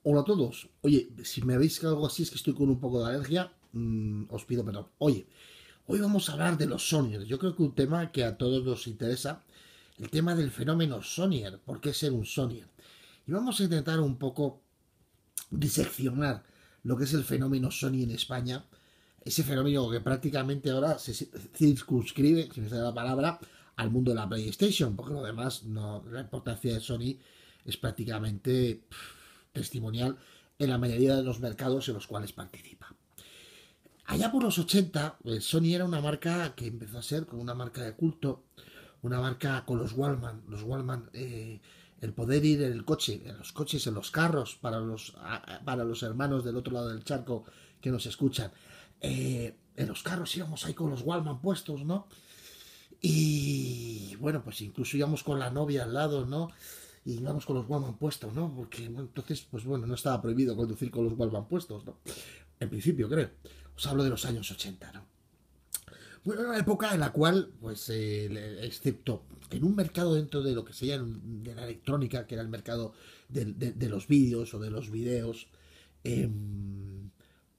Hola a todos. Oye, si me veis que algo así es que estoy con un poco de alergia, os pido perdón. Oye, hoy vamos a hablar de los Sonyers. Yo creo que un tema que a todos nos interesa, el tema del fenómeno Sonyer. ¿Por qué ser un Sonyer? Y vamos a intentar un poco diseccionar lo que es el fenómeno Sony en España. Ese fenómeno que prácticamente ahora se circunscribe, si me sale la palabra, al mundo de la PlayStation, porque lo demás, no, la importancia de Sony es prácticamente testimonial en la mayoría de los mercados en los cuales participa. Allá por los 80, Sony era una marca que empezó a ser como una marca de culto, una marca con los Wallman, el poder ir en el coche, en los coches, en los carros, para los hermanos del otro lado del charco que nos escuchan. En los carros íbamos ahí con los Wallman puestos, ¿no? Y bueno, pues incluso íbamos con la novia al lado, ¿no? Y íbamos con los Wallman puestos, ¿no? Porque bueno, entonces, pues bueno, no estaba prohibido conducir con los Wallman puestos, ¿no? En principio, creo. Os hablo de los años 80, ¿no? Bueno, era una época en la cual, pues, excepto en un mercado dentro de lo que sería de la electrónica, que era el mercado de los vídeos o de los videos, eh,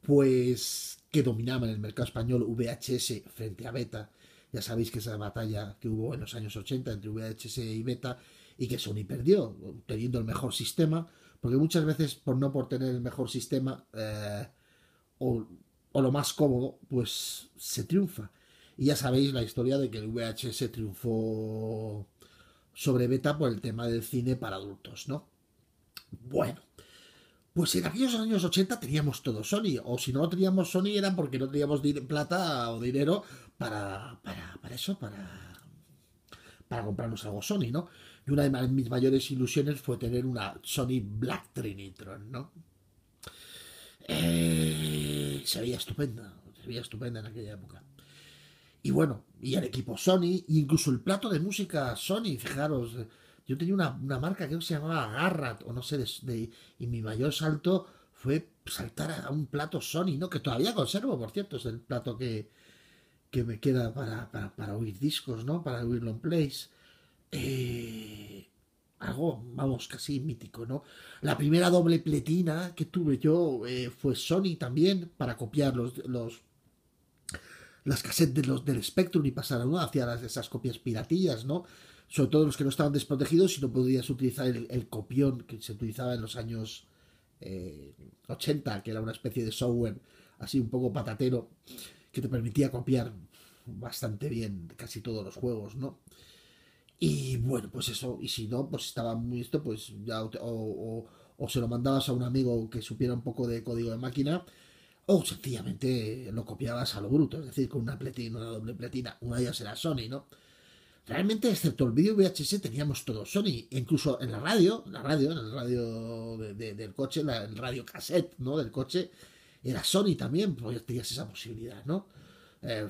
pues que dominaban el mercado español VHS frente a Beta. Ya sabéis que esa batalla que hubo en los años 80 entre VHS y Beta y que Sony perdió, teniendo el mejor sistema, porque muchas veces por tener el mejor sistema o, o lo más cómodo, pues se triunfa. Y ya sabéis la historia de que el VHS triunfó sobre Beta por el tema del cine para adultos, ¿no? Bueno, pues en aquellos años 80 teníamos todo Sony, o si no teníamos Sony era porque no teníamos plata o dinero para eso, para comprarnos algo Sony, ¿no? Y una de mis mayores ilusiones fue tener una Sony Black Trinitron, ¿no? Se veía estupenda en aquella época. Y bueno, y el equipo Sony, e incluso el plato de música Sony, fijaros, yo tenía una marca que se llamaba Garrat, o no sé, y mi mayor salto fue saltar a un plato Sony, ¿no? Que todavía conservo, por cierto, es el plato que me queda para oír discos, ¿no? Para oír long plays. Algo, vamos, casi mítico, ¿no? La primera doble pletina que tuve yo fue Sony también, para copiar las cassettes del Spectrum y pasar a uno hacia esas copias piratillas, ¿no? Sobre todo los que no estaban desprotegidos y no podías utilizar el copión que se utilizaba en los años 80, que era una especie de software así un poco patatero que te permitía copiar bastante bien casi todos los juegos, ¿no? Y bueno, pues eso, y si no, pues estaba muy esto, pues ya o se lo mandabas a un amigo que supiera un poco de código de máquina, o sencillamente lo copiabas a lo bruto, es decir, con una pletina, una doble pletina, una de ellas era Sony, ¿no? Realmente, excepto el vídeo VHS, teníamos todo Sony, incluso en en el radio del coche, el radio cassette, ¿no? Del coche, era Sony también, pues tenías esa posibilidad, ¿no?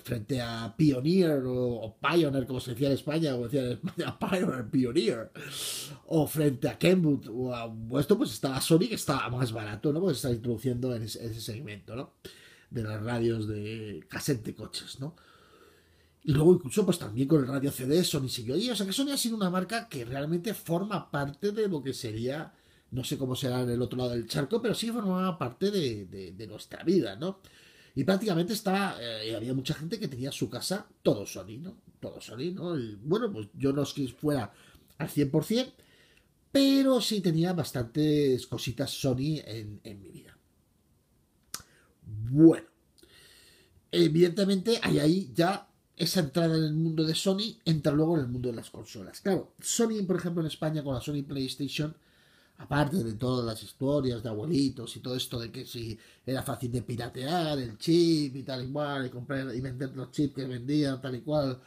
Frente a Pioneer o Pioneer, como se decía en España, como decía en España, Pioneer, Pioneer, o frente a Kenwood o a esto, pues estaba Sony, que estaba más barato, ¿no? Pues se está introduciendo en ese segmento, ¿no? De las radios de cassette de coches, ¿no? Y luego incluso pues también con el radio CD Sony siguió allí. O sea que Sony ha sido una marca que realmente forma parte de lo que sería, no sé cómo será en el otro lado del charco, pero sí formaba parte de nuestra vida, ¿no? Y prácticamente había mucha gente que tenía su casa todo Sony, ¿no? Todo Sony, ¿no? Y bueno, pues yo no es que fuera al 100%, pero sí tenía bastantes cositas Sony en mi vida. Bueno, evidentemente hay ahí ya esa entrada en el mundo de Sony, entra luego en el mundo de las consolas. Claro, Sony, por ejemplo, en España con la Sony PlayStation, aparte de todas las historias de abuelitos y todo esto de que si era fácil de piratear el chip y tal y cual, y comprar y vender los chips que vendían tal y cual,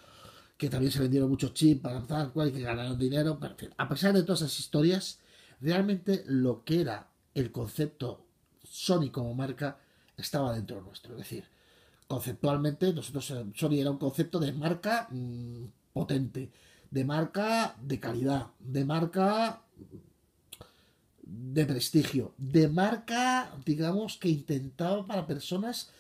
que también se vendieron muchos chips para tal cual y que ganaron dinero, pero en fin, a pesar de todas esas historias, realmente lo que era el concepto Sony como marca estaba dentro nuestro. Es decir, conceptualmente, nosotros Sony era un concepto de marca potente, de marca de calidad, de marca de prestigio, de marca, digamos, que intentaba para personas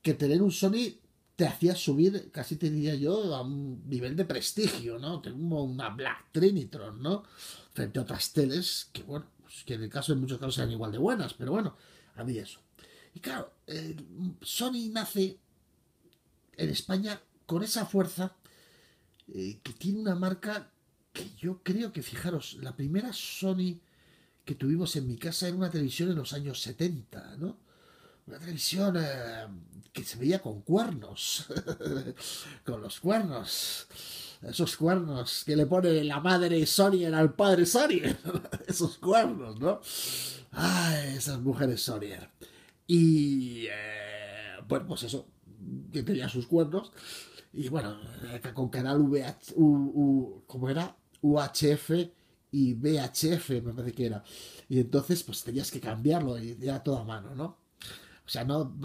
que tener un Sony te hacía subir, casi te diría yo, a un nivel de prestigio, ¿no? Tengo una Black Trinitron, ¿no? Frente a otras teles que, bueno, pues, que en el caso, en muchos casos eran igual de buenas, pero bueno, había eso. Y claro, Sony nace en España con esa fuerza que tiene una marca que yo creo que, fijaros, la primera Sony que tuvimos en mi casa era una televisión en los años 70, ¿no? Una televisión que se veía con cuernos, con los cuernos, esos cuernos que le pone la madre Sony al padre Sony, esos cuernos, ¿no? Ay, esas mujeres Sony. Y bueno, pues eso, que tenía sus cuernos. Y bueno, con canal ¿cómo era? UHF y VHF, me parece que era. Y entonces, pues tenías que cambiarlo y era todo a mano, ¿no? O sea, no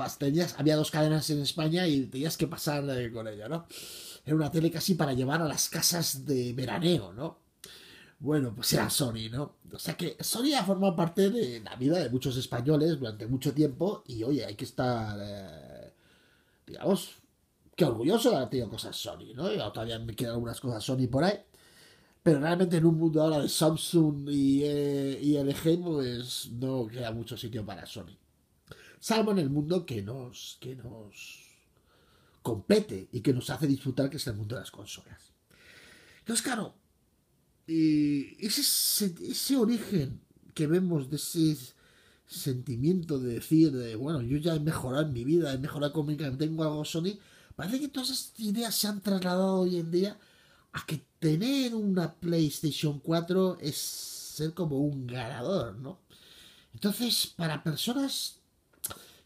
había dos cadenas en España y tenías que pasar con ella, ¿no? Era una tele casi para llevar a las casas de veraneo, ¿no? Bueno, pues era Sony, ¿no? O sea que Sony ha formado parte de la vida de muchos españoles durante mucho tiempo y oye, hay que estar, digamos, que orgulloso de haber tenido cosas Sony, ¿no? Y todavía me quedan algunas cosas Sony por ahí, pero realmente en un mundo ahora de Samsung y LG, pues no queda mucho sitio para Sony. Salvo en el mundo que nos compete y que nos hace disfrutar, que es el mundo de las consolas. Entonces, claro, ese origen que vemos de ese sentimiento de decir, bueno, yo ya he mejorado en mi vida, he mejorado económicamente, tengo algo Sony, parece que todas esas ideas se han trasladado hoy en día a que tener una PlayStation 4 es ser como un ganador, ¿no? Entonces, para personas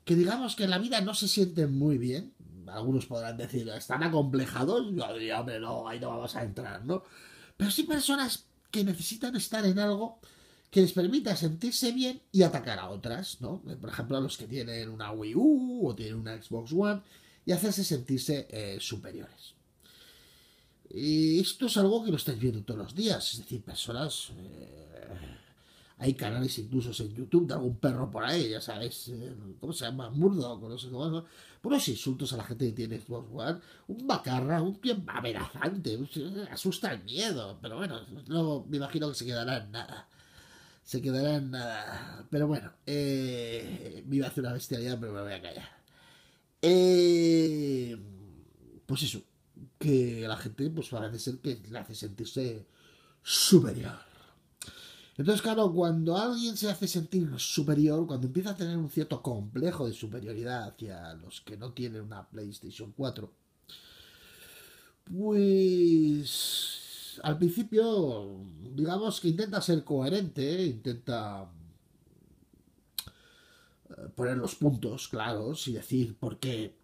que digamos que en la vida no se sienten muy bien, algunos podrán decir, están acomplejados, yo diría, hombre, no, ahí no vamos a entrar, ¿no? Pero sí personas que necesitan estar en algo que les permita sentirse bien y atacar a otras, ¿no? Por ejemplo, a los que tienen una Wii U o tienen una Xbox One y hacerse sentirse superiores. Y esto es algo que lo estáis viendo todos los días, es decir, personas... hay canales incluso en YouTube de algún perro por ahí, ya sabes, ¿cómo se llama? Murdoch, no sé cómo, ¿no? Puros insultos a la gente que tiene Xbox One, un macarra, un tío amenazante, asusta el miedo, pero bueno, no me imagino que se quedará en nada. Se quedará en nada. Pero bueno, me iba a hacer una bestialidad, pero me voy a callar. Eh, pues eso, que la gente pues parece ser que le hace sentirse superior. Entonces, claro, cuando alguien se hace sentir superior, cuando empieza a tener un cierto complejo de superioridad hacia los que no tienen una PlayStation 4, pues al principio, digamos que intenta ser coherente, intenta poner los puntos claros y decir por qué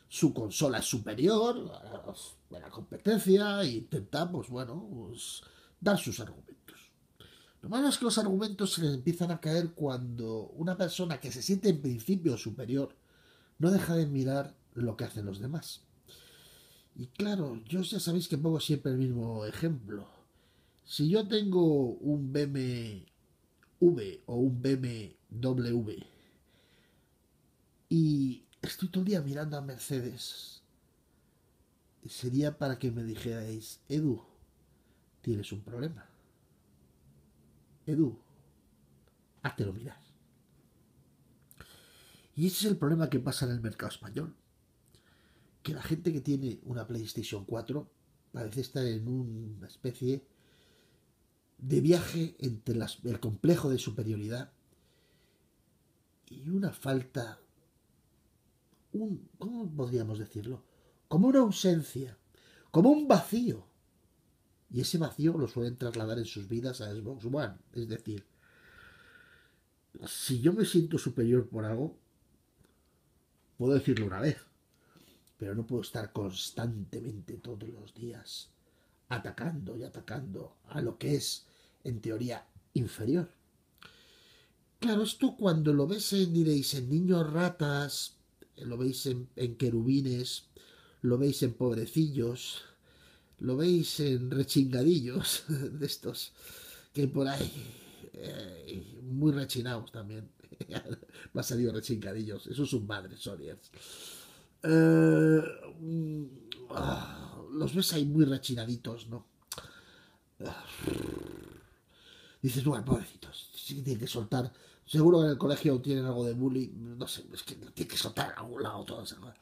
su consola es superior a la competencia e intenta, pues bueno, pues, dar sus argumentos. Lo malo es que los argumentos se les empiezan a caer cuando una persona que se siente en principio superior no deja de mirar lo que hacen los demás. Y claro, yo ya sabéis que pongo siempre el mismo ejemplo. Si yo tengo un BMW o un BMW y estoy todo el día mirando a Mercedes, sería para que me dijerais, Edu, tienes un problema. Edu, háztelo mirar. Y ese es el problema que pasa en el mercado español. Que la gente que tiene una PlayStation 4 parece estar en una especie de viaje entre el complejo de superioridad y una falta, ¿cómo podríamos decirlo? Como una ausencia, como un vacío. Y ese vacío lo suelen trasladar en sus vidas a Xbox One. Es decir, si yo me siento superior por algo, puedo decirlo una vez, pero no puedo estar constantemente todos los días atacando y atacando a lo que es, en teoría, inferior. Claro, esto cuando lo ves diréis, en niños ratas, lo veis en querubines, lo veis en pobrecillos, lo veis en rechingadillos de estos que hay por ahí, muy rechinados también. Me ha salido rechingadillos, eso es un madre, Soriers. Eh, los ves ahí muy rechinaditos, ¿no? Dices, bueno, pobrecitos, sí que tienen que soltar. Seguro que en el colegio tienen algo de bullying, no sé, es que tienen que soltar a algún lado todas esas cosas.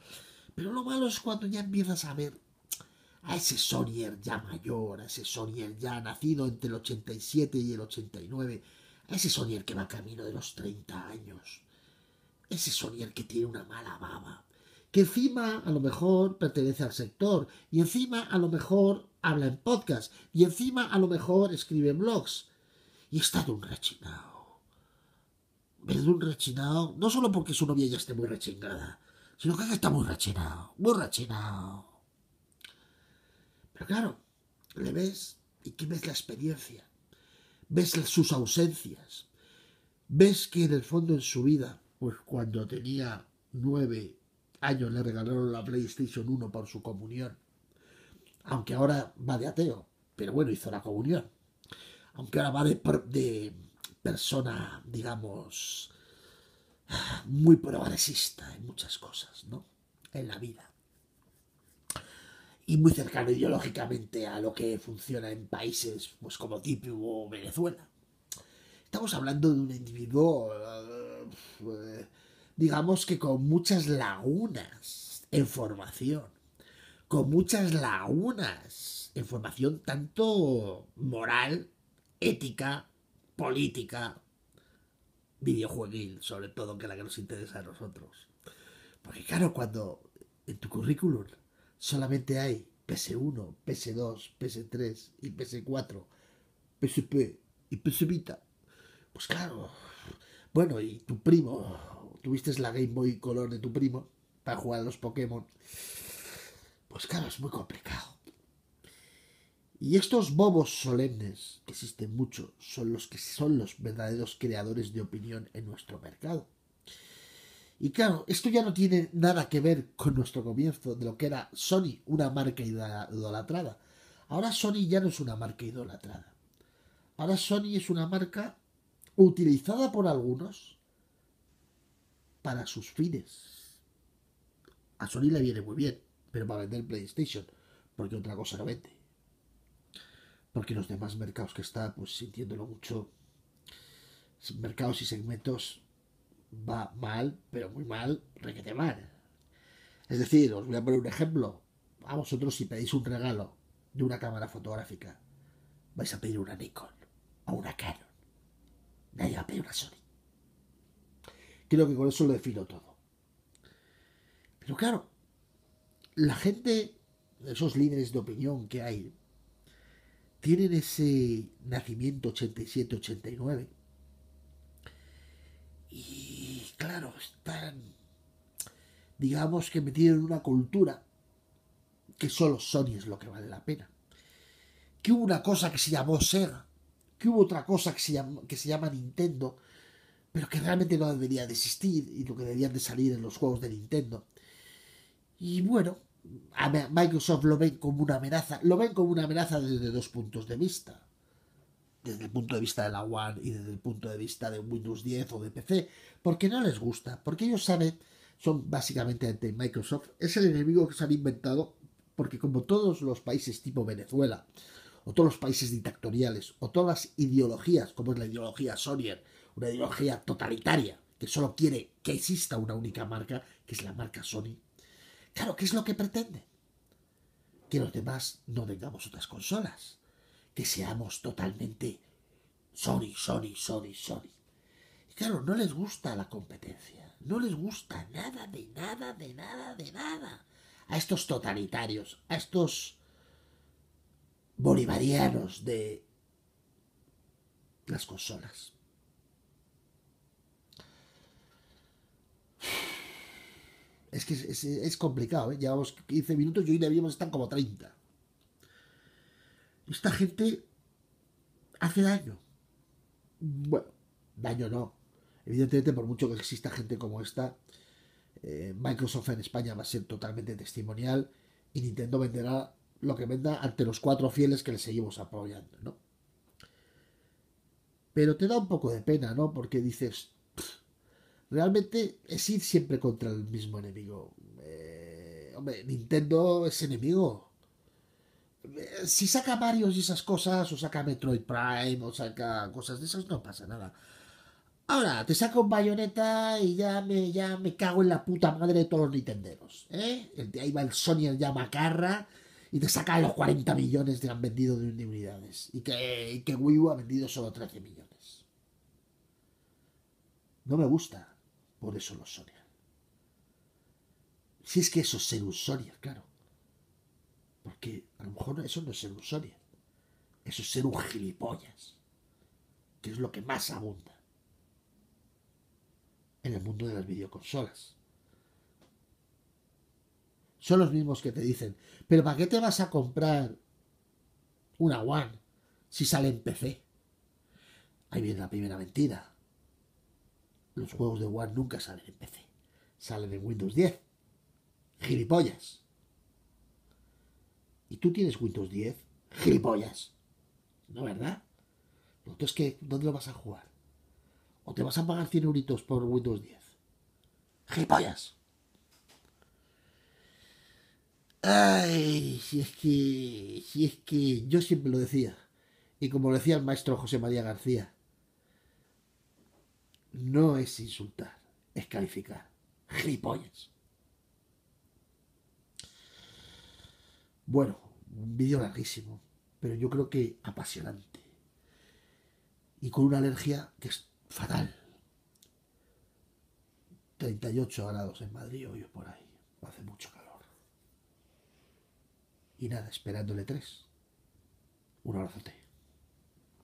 Pero lo malo es cuando ya empiezas a ver a ese Sawyer ya mayor, a ese Sawyer ya nacido entre el 87 y el 89, a ese Sawyer que va camino de los 30 años, ese Sawyer que tiene una mala baba, que encima a lo mejor pertenece al sector, y encima a lo mejor habla en podcast, y encima a lo mejor escribe en blogs, y está de un rechinado. De un rechinado, no solo porque su novia ya esté muy rechingada, sino que está muy rechinado, muy rechinado. Pero claro, le ves y que ves la experiencia, ves sus ausencias, ves que en el fondo en su vida, pues cuando tenía 9 años le regalaron la PlayStation 1 por su comunión, aunque ahora va de ateo, pero bueno, hizo la comunión, aunque ahora va de persona, digamos, muy progresista en muchas cosas, ¿no? En la vida. Y muy cercano ideológicamente a lo que funciona en países pues como tipo Venezuela. Estamos hablando de un individuo, digamos que con muchas lagunas en formación, con muchas lagunas en formación tanto moral, ética, política, videojueguil, sobre todo, que es la que nos interesa a nosotros. Porque claro, cuando en tu currículum solamente hay PS1, PS2, PS3 y PS4, PSP y PS Vita, pues claro. Bueno, y tu primo, tuviste la Game Boy Color de tu primo para jugar a los Pokémon, pues claro, es muy complicado. Y estos bobos solemnes, que existen mucho, son los que son los verdaderos creadores de opinión en nuestro mercado. Y claro, esto ya no tiene nada que ver con nuestro comienzo de lo que era Sony, una marca idolatrada. Ahora Sony ya no es una marca idolatrada. Ahora Sony es una marca utilizada por algunos para sus fines. A Sony le viene muy bien, pero para vender PlayStation, porque otra cosa no vende. Porque los demás mercados que está, pues sintiéndolo mucho, mercados y segmentos va mal, pero muy mal, requete mal. Es decir, os voy a poner un ejemplo. A vosotros si pedís un regalo de una cámara fotográfica, vais a pedir una Nikon o una Canon. Nadie va a pedir una Sony. Creo que con eso lo defino todo. Pero claro, la gente, esos líderes de opinión que hay, tienen ese nacimiento 87-89. Y claro, están, digamos que metidos en una cultura que solo Sony es lo que vale la pena. Que hubo una cosa que se llamó Sega, que hubo otra cosa que se llama Nintendo, pero que realmente no debería de existir y lo que deberían de salir en los juegos de Nintendo. Y bueno, a Microsoft lo ven como una amenaza, lo ven como una amenaza desde dos puntos de vista. Desde el punto de vista de la One y desde el punto de vista de Windows 10 o de PC, porque no les gusta, porque ellos saben, son básicamente ante Microsoft, es el enemigo que se han inventado, porque como todos los países tipo Venezuela, o todos los países dictatoriales, o todas las ideologías, como es la ideología Sawyer, una ideología totalitaria, que solo quiere que exista una única marca, que es la marca Sony. Claro, ¿qué es lo que pretende? Que los demás no tengamos otras consolas, que seamos totalmente Sony, Sony, Sony, Sony. Y claro, no les gusta la competencia, no les gusta nada, de nada, de nada, de nada. A estos totalitarios, a estos bolivarianos de las consolas. Es que es complicado, ¿eh? Llevamos 15 minutos y hoy debíamos estar como 30. Esta gente hace daño. Bueno, daño no. Evidentemente, por mucho que exista gente como esta, Microsoft en España va a ser totalmente testimonial y Nintendo venderá lo que venda ante los 4 fieles que le seguimos apoyando, ¿no? Pero te da un poco de pena, ¿no? Porque dices, realmente es ir siempre contra el mismo enemigo. Hombre, Nintendo es enemigo. Si saca Mario y esas cosas, o saca Metroid Prime, o saca cosas de esas, no pasa nada. Ahora, te saca un Bayonetta y ya me cago en la puta madre de todos los nintenderos, ¿eh? Ahí va el Sony ya macarra y te saca los 40 millones que han vendido de unidades. Y que Wii U ha vendido solo 13 millones. No me gusta por eso los Sony. Si es que eso es ser un Sony, claro. Porque a lo mejor eso no es ser un Sony. Eso es ser un gilipollas. Que es lo que más abunda en el mundo de las videoconsolas. Son los mismos que te dicen, pero ¿para qué te vas a comprar una One si sale en PC? Ahí viene la primera mentira. Los juegos de One nunca salen en PC. Salen en Windows 10. Gilipollas. ¿Y tú tienes Windows 10? Gilipollas. ¿No, verdad? Entonces, ¿qué? ¿Dónde lo vas a jugar? ¿O te vas a pagar 100 euritos por Windows 10? ¡Gilipollas! Ay, si es que yo siempre lo decía, y como lo decía el maestro José María García, no es insultar, es calificar. ¡Gilipollas! Bueno, un vídeo larguísimo, pero yo creo que apasionante. Y con una alergia que es fatal. 38 grados en Madrid hoy o por ahí. Hace mucho calor. Y nada, esperándole 3. Un abrazote.